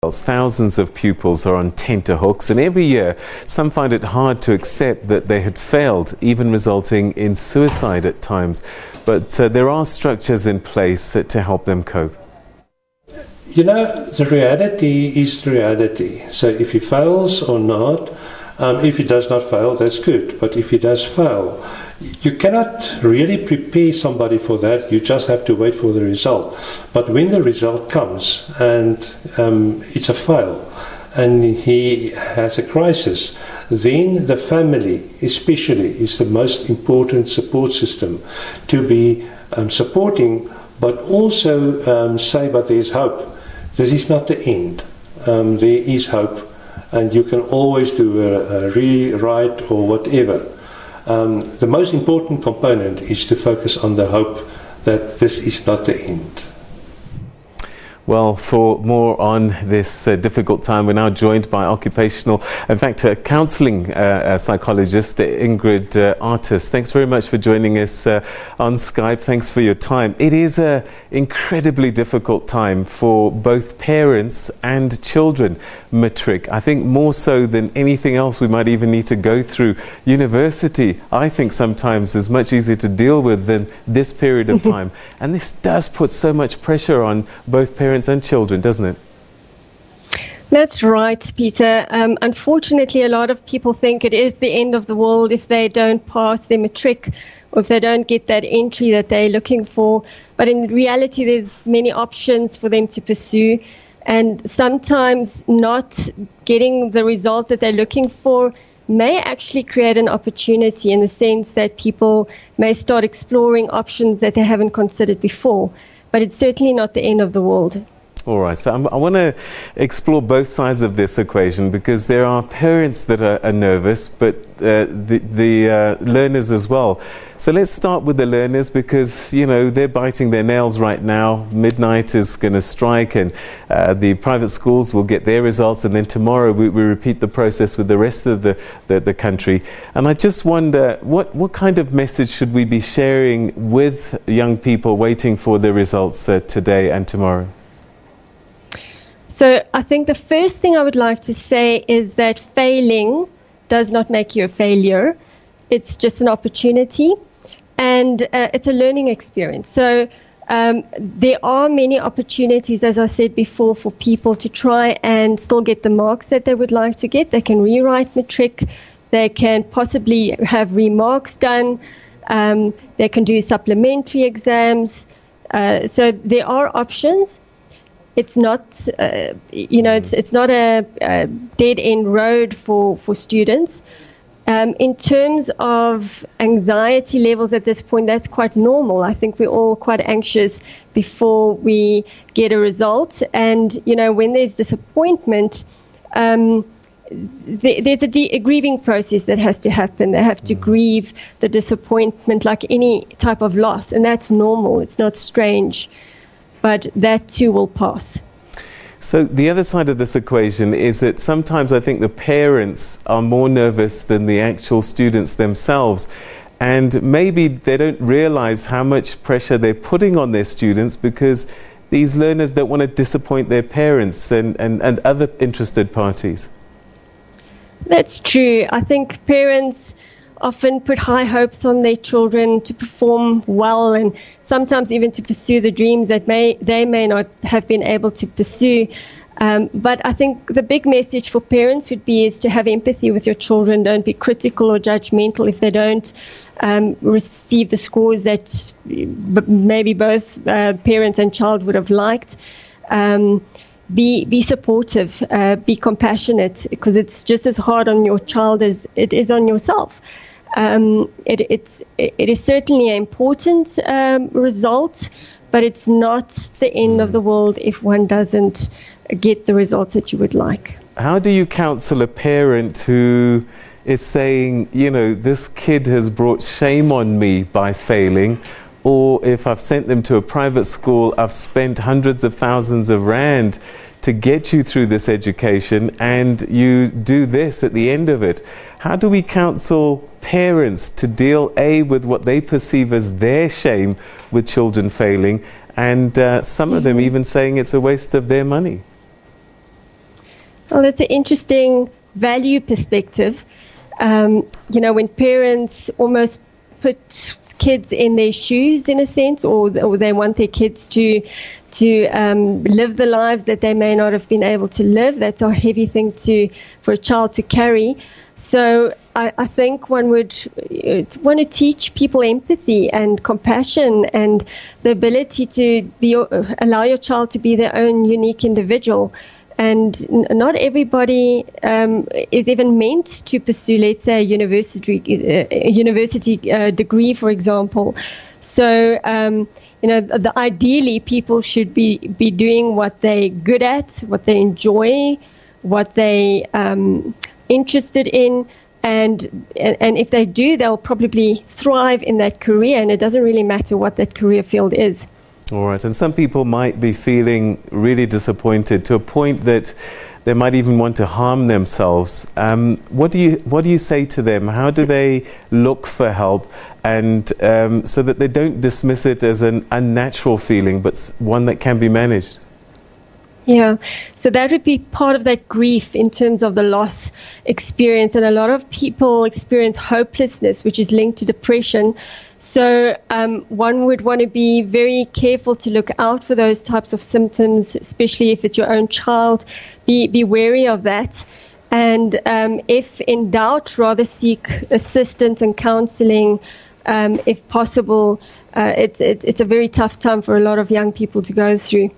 Thousands of pupils are on tenterhooks, and every year some find it hard to accept that they had failed, even resulting in suicide at times. But there are structures in place to help them cope. You know, the reality is the reality. So if he fails or not, if he does not fail, that's good. But if he does fail, you cannot really prepare somebody for that. You just have to wait for the result. But when the result comes and it's a fail and he has a crisis, then the family especially is the most important support system to be supporting, but also say, but there's hope. This is not the end. There is hope, and you can always do a rewrite or whatever. The most important component is to focus on the hope that this is not the end. Well, for more on this difficult time, we're now joined by occupational, in fact, counselling psychologist Ingrid Artis. Thanks very much for joining us on Skype. Thanks for your time. It is an incredibly difficult time for both parents and children, matric. I think more so than anything else we might even need to go through. University, I think sometimes is much easier to deal with than this period of time. And this does put so much pressure on both parents and children, doesn't it? That's right, Peter. Unfortunately, a lot of people think it is the end of the world if they don't pass their matric or if they don't get that entry that they're looking for. But in reality, there's many options for them to pursue. And sometimes not getting the result that they're looking for may actually create an opportunity, in the sense that people may start exploring options that they haven't considered before. But it's certainly not the end of the world. All right, so I want to explore both sides of this equation, because there are parents that are nervous, but the learners as well. So let's start with the learners, because, you know, they're biting their nails right now. Midnight is going to strike, and the private schools will get their results, and then tomorrow we repeat the process with the rest of the country. And I just wonder, what kind of message should we be sharing with young people waiting for the results today and tomorrow? So I think the first thing I would like to say is that failing does not make you a failure. It's just an opportunity, and it's a learning experience. So there are many opportunities, as I said before, for people to try and still get the marks that they would like to get. They can rewrite matric. They can possibly have remarks done. They can do supplementary exams. So there are options. It's not, it's not a dead-end road for students. In terms of anxiety levels at this point, that's quite normal. I think we're all quite anxious before we get a result. And, you know, when there's disappointment, there's a grieving process that has to happen. They have to grieve the disappointment like any type of loss, and that's normal. It's not strange. But that too will pass. So the other side of this equation is that sometimes I think the parents are more nervous than the actual students themselves. And maybe they don't realize how much pressure they're putting on their students, because these learners don't want to disappoint their parents and other interested parties. That's true. I think parents often put high hopes on their children to perform well, and sometimes even to pursue the dreams that they may not have been able to pursue. But I think the big message for parents would be is to have empathy with your children. Don't be critical or judgmental if they don't receive the scores that maybe both parents and child would have liked. Be supportive, be compassionate, because it's just as hard on your child as it is on yourself. It is certainly an important result, but it's not the end of the world if one doesn't get the results that you would like. How do you counsel a parent who is saying, you know, this kid has brought shame on me by failing, or if I've sent them to a private school, I've spent hundreds of thousands of rand to get you through this education, and you do this at the end of it? How do we counsel parents to deal, A, with what they perceive as their shame with children failing, and some of them even saying it's a waste of their money? Well, it's an interesting value perspective. When parents almost put kids in their shoes, in a sense, or they want their kids to live the lives that they may not have been able to live. That's a heavy thing for a child to carry. So I think one would want to teach people empathy and compassion and the ability to allow your child to be their own unique individual. And not everybody is even meant to pursue, let's say, a university degree, for example. So, ideally, people should be doing what they're good at, what they enjoy, what they interested in, and if they do, they'll probably thrive in that career. And it doesn't really matter what that career field is. All right, and some people might be feeling really disappointed to a point that they might even want to harm themselves. What do you say to them? How do they look for help, and so that they don't dismiss it as an unnatural feeling, but one that can be managed? Yeah, so that would be part of that grief in terms of the loss experience, and a lot of people experience hopelessness, which is linked to depression. So one would want to be very careful to look out for those types of symptoms, especially if it's your own child. Be wary of that. And if in doubt, rather seek assistance and counseling if possible. It's a very tough time for a lot of young people to go through.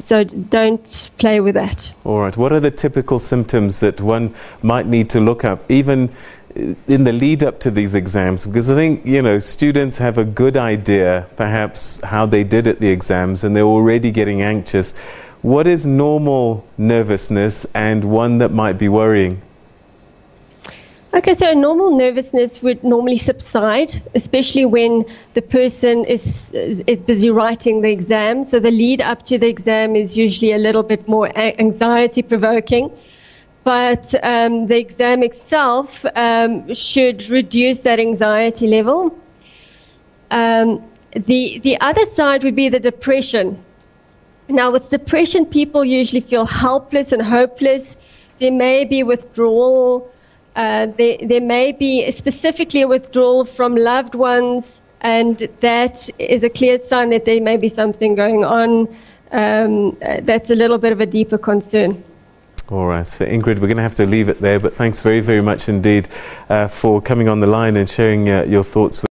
So don't play with that. All right. What are the typical symptoms that one might need to look up, even in the lead up to these exams? Because I think, students have a good idea, perhaps, how they did at the exams, and they're already getting anxious. What is normal nervousness and one that might be worrying? Okay, so normal nervousness would normally subside, especially when the person is busy writing the exam. So the lead up to the exam is usually a little bit more anxiety-provoking. But the exam itself should reduce that anxiety level. The other side would be the depression. Now, with depression, people usually feel helpless and hopeless. There may be withdrawal. There may be specifically a withdrawal from loved ones, and that is a clear sign that there may be something going on that's a little bit of a deeper concern. All right, so Ingrid, we're going to have to leave it there, but thanks very, very much indeed for coming on the line and sharing your thoughts with